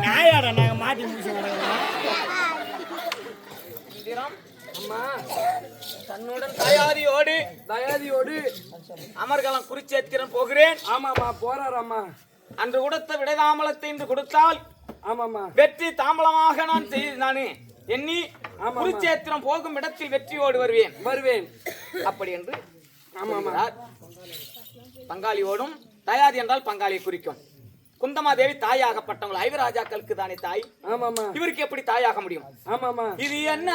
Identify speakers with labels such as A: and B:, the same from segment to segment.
A: நாயாடா நாங்க மாட்டி முடிச்சு
B: தன்னுடன் தயாதியோடு அமர்கலம் குறிச்சேத்திரம் போகிறேன்.
C: ஆமாமா போறாராமா.
B: அன்று கொடுத்த விடை தாம்பலத்தை இன்று கொடுத்தால்
C: ஆமாமா
B: வெற்றி தாம்பலமாக நான் எண்ணி குறிச்சேத்திரம் போகும் இடத்தில் வெற்றியோடு வருவேன் அப்படி என்று பங்காளியோடும் தயாதி என்றால் பங்காளியை குறிக்கும். குந்தமாதேவி தாயாகப்பட்டவங்கள் ஐவராஜாக்களுக்கு தானே தாய்.
C: ஆமாமா
B: இவருக்கு எப்படி தாயாக முடியும்?
C: ஆமாமா
B: இது என்ன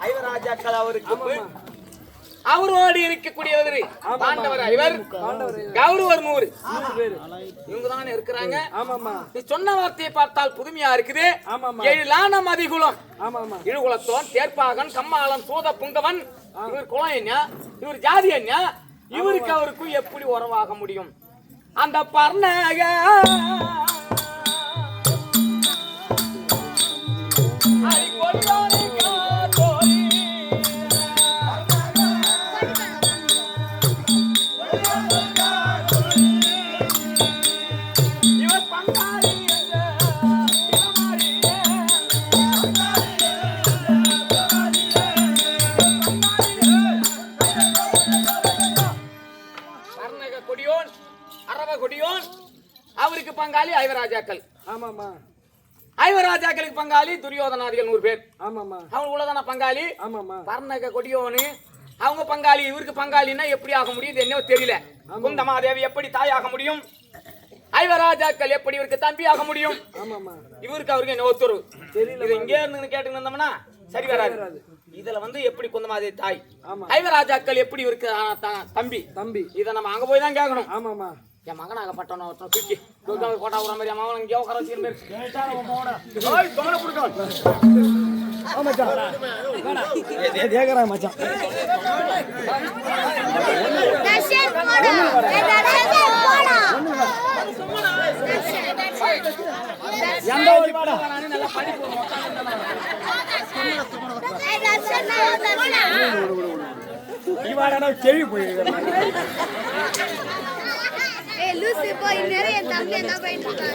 B: ஐவராஜாக்கள் அவருக்கு அவரோடு இருக்கக்கூடியவர் பாண்டவர் ஐவர், கௌரவர் 100 இவங்க தானே இருக்கிறாங்க. நீ சொன்ன வார்த்தையை பார்த்தால் புதுமையா இருக்குது. 7 லான மதிகுலம், இழுகுலத்தோன், தேர்ப்பாகன், கம்மாளன், சூத புங்கவன். இவர் குலம் என்ன, இவர் ஜாதி என்ன, இவருக்கு அவருக்கும் எப்படி உறவாக முடியும்? அந்த பர்ணக அவருக்கு பங்காளி ஐவராஜாக்கள்.
C: ஆமாமா
B: ஐவராஜாக்களுக்கு பங்காளி துரியோதனாதிகள் 100 பேர்.
C: ஆமாமா
B: அவங்க உள்ளதான பங்காளி.
C: ஆமாமா
B: பர்ணக கொடியோனு அவங்க பங்காளி. இவருக்கு பங்காளின்னா எப்படி ஆக முடியும்? இது என்ன தெரியல. குந்தமாதேவி எப்படி தாயாக முடியும்? ஐவராஜாக்கள் எப்படி இவருக்கு தம்பி ஆக முடியும்?
C: ஆமாமா
B: இவருக்கு அவருக்கு என்ன ஒத்துரு தெரியல. இது இங்கே இருந்து கேட்டு இருந்தோம்னா சரி வராது. இதுல எப்படி குந்தமாதேவி தாய், ஐவராஜாக்கள் எப்படி இவருக்கு தம்பி, இதை நம்ம அங்க போய் தான் கேட்கணும்.
C: ஆமாமா
B: என் மகனாகப்பட்டவன தூக்கி கோட்டா விடுற மாதிரி மகன் இங்கே உட்கார வச்சுக்கிற
A: மச்சான்
B: நல்லா படிப்பு
A: கேள்வி போயிருக்க
D: லூசு போய் நிறைய தம்பி என்ன பண்ணிட்டு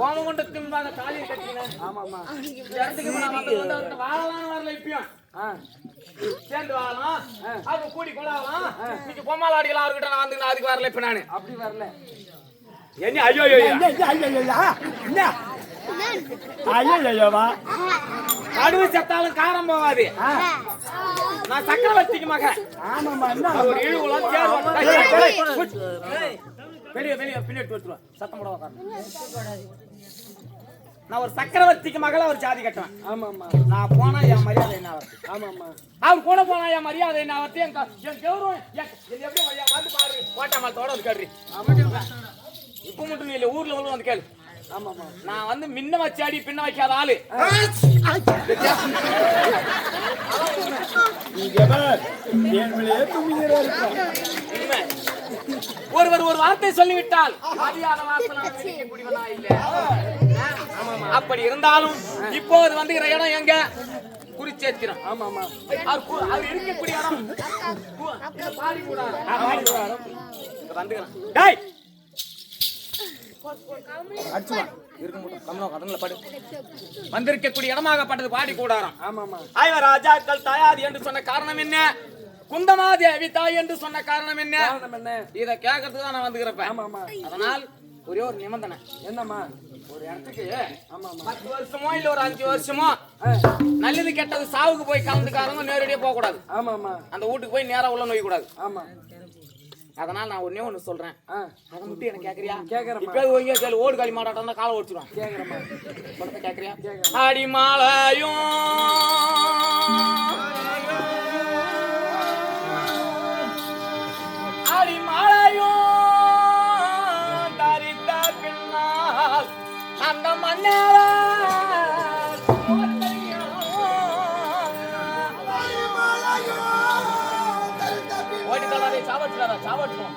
B: ஓமகுண்டத்தின் முன்பாக தாலியை கட்டினேன்.
C: ஆமாம்மா.
B: இந்த இடத்துக்கு இப்ப நான் வந்தது வந்து அவர்கிட்ட வாழலாம்னு வரல. இப்பயும் சேர்ந்து வாழலாம், அவங்க கூடி கொள்ளலாம். இன்னைக்கு பொம்மால அடிக்கலாம் அவர்கிட்ட நான் வந்து அதுக்கு வரல. இப்ப நானு
C: அப்படி வரல.
B: என்ன ஐயோ ஐயோ
A: ஐயோவா
B: கடுவு செத்தாலும் காரம் போகாது. நான் சக்கரவர்த்திக்கு மகன்.
A: ஆமாம்மா என்ன
B: ஒரு இழுகுலாம் வெளியே வெளியே பின்னாடி வச்சுருவேன். சத்தம் போட உட்காந்து. நான் ஒரு சக்கரவர்த்திக்கு மகள ஒரு ஜாதி கட்டுவேன்.
C: ஆமாம்மா.
B: நான் போனா என் மரியாதை என்ன ஆகுது?
C: ஆமாம்மா.
B: அவர் கூட போனா என் மரியாதை என்ன ஆகுது? என் கௌரவம் எப்படி வந்து பாரு. ஓட்டாமத்தோட வந்து கேள்றி இப்ப மட்டும் இல்ல, ஊர்ல வந்து கேளு.
C: ஆமாம்மா.
B: நான் வந்து முன்ன வச்சு அடி பின்ன வைக்காத ஆளு. ஒருவர் ஒரு வார்த்தை சொல்லிவிட்டால் மரியாதை வார்த்தை இல்ல. அப்படி இருந்தாலும் இப்போது வந்து இடம் எங்க? குறிச்சேத்திரம்.
C: ஆமாம்மா.
B: அவர் இருக்கக்கூடிய இடம் பாடி கூடாது. வந்திருக்கக்கூடிய இடமாகப்பட்டது பாடி கூடாரம்.
C: ஆமாம்மா.
B: ஐவர் ராஜாக்கள் தாயாதி என்று சொன்ன காரணம் என்ன? குந்தமாதேவி தாய் என்று சொன்ன காரணம் என்ன? இதை கேட்கறதுக்கு தான் நான் வந்துக்கிறப்ப.
C: ஆமாம்மா.
B: அதனால் ஒரே ஒரு நிபந்தனை.
C: என்னம்மா?
B: ஒரு இடத்துக்கு 10
C: ஆமாம்மா.
B: வருஷமோ இல்ல ஒரு 5 வருஷமோ நல்லது கெட்டது சாவுக்கு போய் கலந்துக்காரங்க நேரடியா போக கூடாது.
C: ஆமாம்மா.
B: அந்த வீட்டுக்கு போய் நேரா உள்ள நோய் கூடாது.
C: ஆமா.
B: அதனால நான் ஒண்ணே ஒண்ணு சொல்றேன். அதை மட்டும் எனக்கு கேக்குறியா?
C: கேக்குறேன்.
B: இப்ப ஓய்யா கேளு. ஓடு காலி மாட்டாட்டா காலை ஓடிச்சிடுவான்.
C: கேக்குறேம்மா.
B: படத்தை கேக்குறியா? அடிமாலையும் அடிமாலையும் தரித்த பின்னால் அந்த மன்னர ஓடித்தலாதே சாவட்டுறாரா? சாவட்டுவோம்.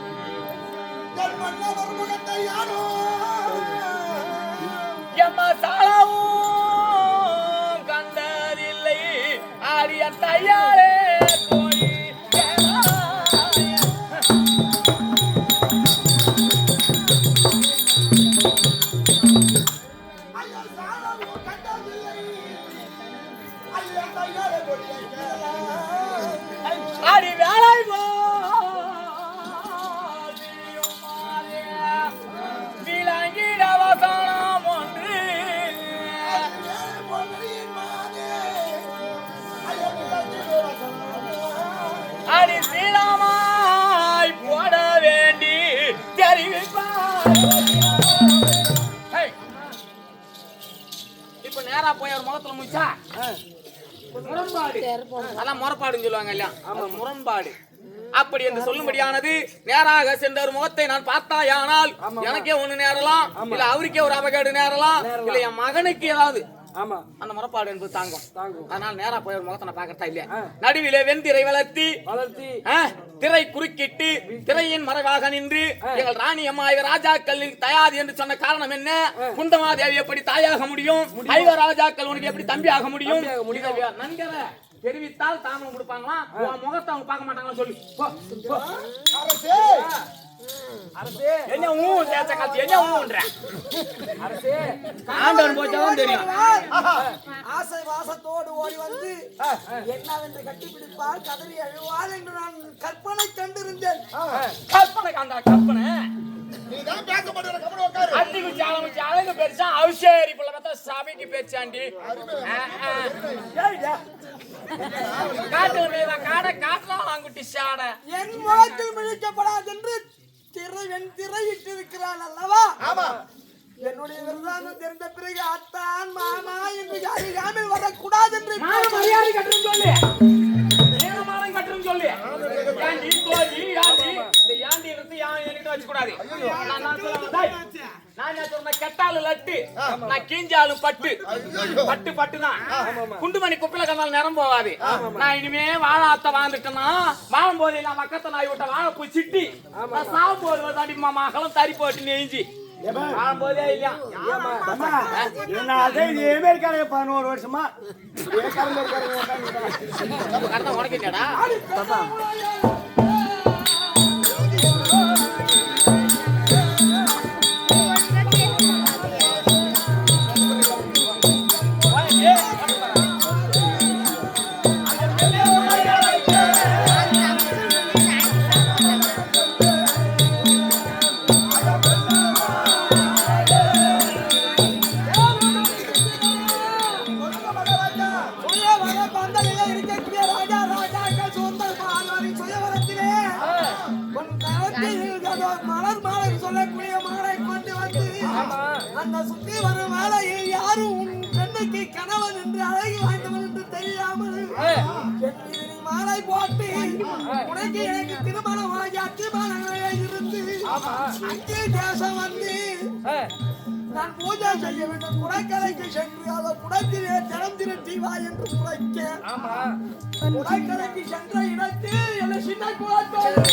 B: எம்மசாலவும் கண்டதில்லை ஆரிய தையாரே போய் ஆடி வேலை போ விளங்கிட வசனம் ஒன்று அடி சீலமாய் போட வேண்டி தெரிவிப்பார். இப்ப நேரா போய் ஒரு முகத்துல முடிச்சா முரண்பாடு. அதான் முறப்பாடுன்னு சொல்லுவாங்க இல்லையா? முரண்பாடு. அப்படி என்று சொல்லும்படியானது நேராக சென்ற ஒரு முகத்தை நான் பார்த்தாயானால் எனக்கே ஒண்ணு நேரலாம், இல்ல அவருக்கே ஒரு அபகேடு நேரலாம், இல்ல என் மகனுக்கு ஏதாவது
C: ஆமா
B: அந்த முறப்பாடு என்பது தாங்கும். அதனால நேரா போய் ஒரு முகத்தை நான் பார்க்கறதா இல்லையா? நடுவிலே வெண்திரை வளர்த்தி திரை குறுக்கிட்டு திரையின் மறைவாக நின்று எங்கள் ராணி அம்மா ஐவர் ராஜாக்களின் தயாதி என்று சொன்ன காரணம் என்ன? குந்தமாதேவி எப்படி தாயாக முடியும்? ஐவர் ராஜாக்கள் உனக்கு எப்படி தம்பி ஆக முடியும்? நன்கர தெரிவித்தால் தாமம் கொடுப்பாங்களா? முகத்தை அவங்க பார்க்க மாட்டாங்களா? சொல்லு. என்ன ஆண்டவன் போச்சாதான் தெரியும்.
E: ஆசை வாசத்தோடு ஓடி வந்து என்னவென்று கட்டிப்பிடிப்பால் கதறி அழுவாள் என்று நான் கற்பனை கண்டிருந்தேன்.
B: கற்பனை காண்டா கற்பனை. அத்திக்குச்சி ஆலங்குச்சி அழகு பெருசா அவசேரி புள்ள பார்த்தா சபைக்கு பேச்சாண்டி. காட்டுல மேல காடை காட்டலாம் வாங்குட்டி சாடை.
E: என் முகத்தில் மிழிக்கப்படாது என்று திரையிட்டிருக்கிறான் அல்லவா? என்னுடைய விரலான தெரிந்த பிறகு அத்தான் மாமா என்று அறியாமல் வரக்கூடாது என்று
B: மரியாதை கட்டுன்னு சொல்லு. நேரமானம் கட்டுன்னு சொல்லு. ஏண்டி தோழி யாண்டி இந்த யாண்டி இருந்து என்கிட்ட வச்சுக்கூடாது. நான் என்ன சொல்றேன்? கெட்டாலு லட்டு நான் கீஞ்சாலும் பட்டு பட்டு பட்டுதான். குண்டுமணி குப்பில கண்டாலும் நிறம் போகாது. நான் இனிமே வாழாத்த வாழ்ந்துட்டேன்னா வாழும் போது நான் பக்கத்தை நாய் விட்ட வாழ போய் சிட்டி நான் சாவும் போது தாண்டி மகளும் தறி போட்டு நெஞ்சு வாழும் போதே இல்லையா?
A: அதே இதே இருக்காங்க 11 வருஷமா
B: உனக்கு இல்லையாடா?
E: சொல்லக்கூடிய மகளை கொண்டு வந்து அந்த சுத்தி வரும் வேலையில் யாரும் உன் பெண்ணுக்கு கணவன் என்று அழகி வாய்ந்தவன் என்று தெரியாமல் மாலை போட்டு உனக்கு எனக்கு திருமணமாகி அத்திமானங்களே இருந்து அங்கே தேசம் வந்து நான் பூஜை செய்ய வேண்டும் குடக்கரைக்கு சென்று அந்த குடத்திலே ஜலம் திரட்டி வா என்று குறைக்க குடக்கரைக்கு சென்ற இடத்தில் என்ன சின்ன குளத்தோடு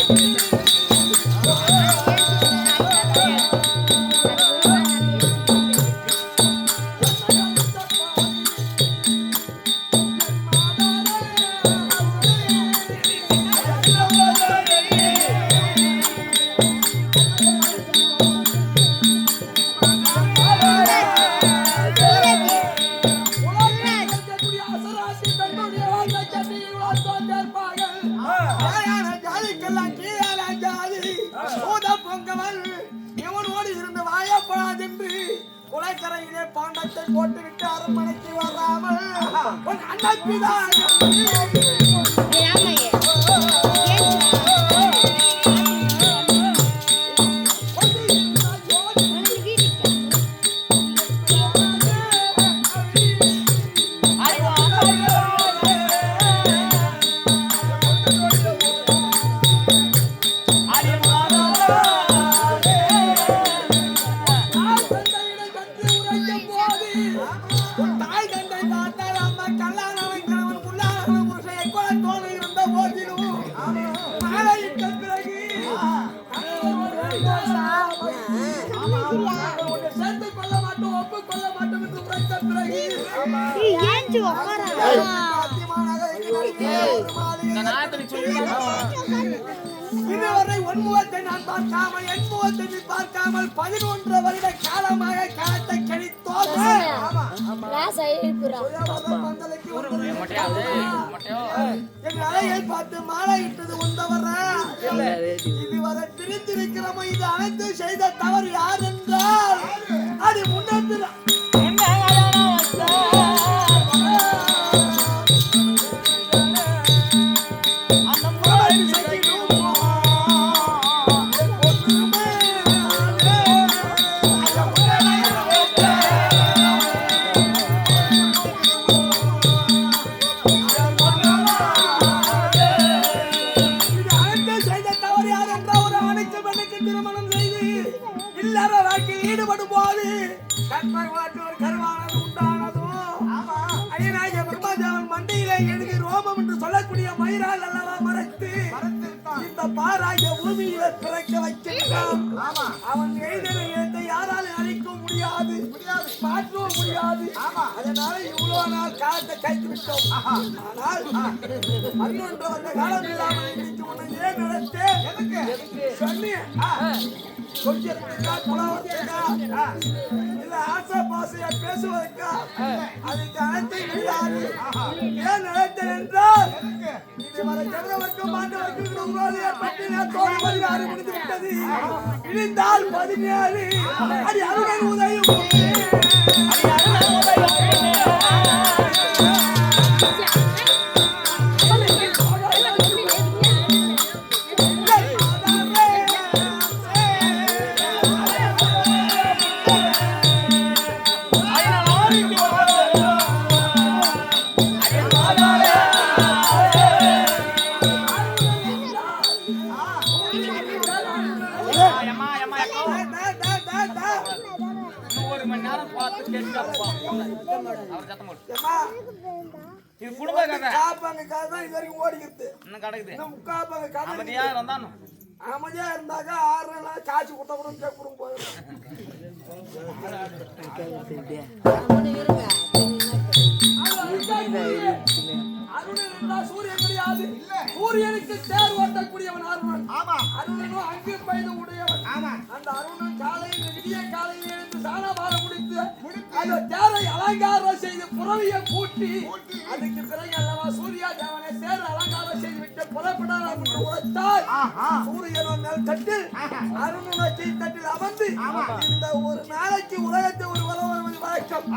E: குலைக்கரையிலே பாண்டத்தை போட்டுவிட்டு அரண்மனைக்கு வராமல் அண்ணப்பிதான் இதுவரை ஒன்முகத்தை நான் பார்க்காமல் எண்முகத்தை பார்க்காமல் 11 வருட காலமாக காலத்தை கழித்தோம். என் அலையை பார்த்து மாலையிட்டது உண்டவர இதுவரை பிரிந்திருக்கிறோம். இது அனைத்து செய்த தவறு யார் என்றால் அது முன்னேற்ற ஈடுபடும் போது கருவானது உண்டானதும் ஐயனாகிய பிரம்மாதேவன் மண்டையிலே எழுதி ரோமம் என்று சொல்லக்கூடிய மயிரால் அல்லவா மறைத்து இந்த பாராகிய பூமியில பிறக்க வைக்கின்றான். அவன் எழுதின எழுத்தை யாராலும் அழிக்க முடியாது, மாற்றவும் முடியாது. அதனால இவ்வளவு நாள் காலத்தை கைத்து விட்டோம். ஆனால் 11 வருட காலம் இல்லாமல் இன்னைக்கு உன்னை ஏன் நடத்தேன் சொன்னேன். கொஞ்சம் இல்ல ஆசை பாசையா பேசுவதற்கா அதுக்கு அனைத்தையும் இல்லாது ஏன் நடத்தேன் என்றால் இதுவரை ஜனவர்க்கும் மாண்டவர்க்கும் உங்களோடு ஏற்பட்டு நான் தோழி 16 முடிந்து விட்டது. இழிந்தால் 17 அது அருணை உதயம் அமைதியா இருந்தாக்கா 6 நாள் காய்ச்சி கொடுத்தா கூட குடும்பம் சூரியன் கிடையாது. சூரியனுக்கு தேர் ஓட்டக்கூடியவன் அருணன். அருணனும் அங்கு பயிர் உடையவன். அந்த அருணன் காலையில் விடிய காலையில் எழுந்து சாணபார முடித்து அந்த தேரை அலங்காரம் செய்து புறவியை பூட்டி அதுக்கு பிறகு அல்லவா சூர்யா தேவனை தேர் அலங்காரம் செய்து விட்டு புறப்படாத உழைத்தால் சூரியன் நெல் தட்டில் அருணனை தட்டில் அமர்ந்து இந்த ஒரு நாளைக்கு உலகத்தை ஒரு வளம் வருவது வழக்கம்.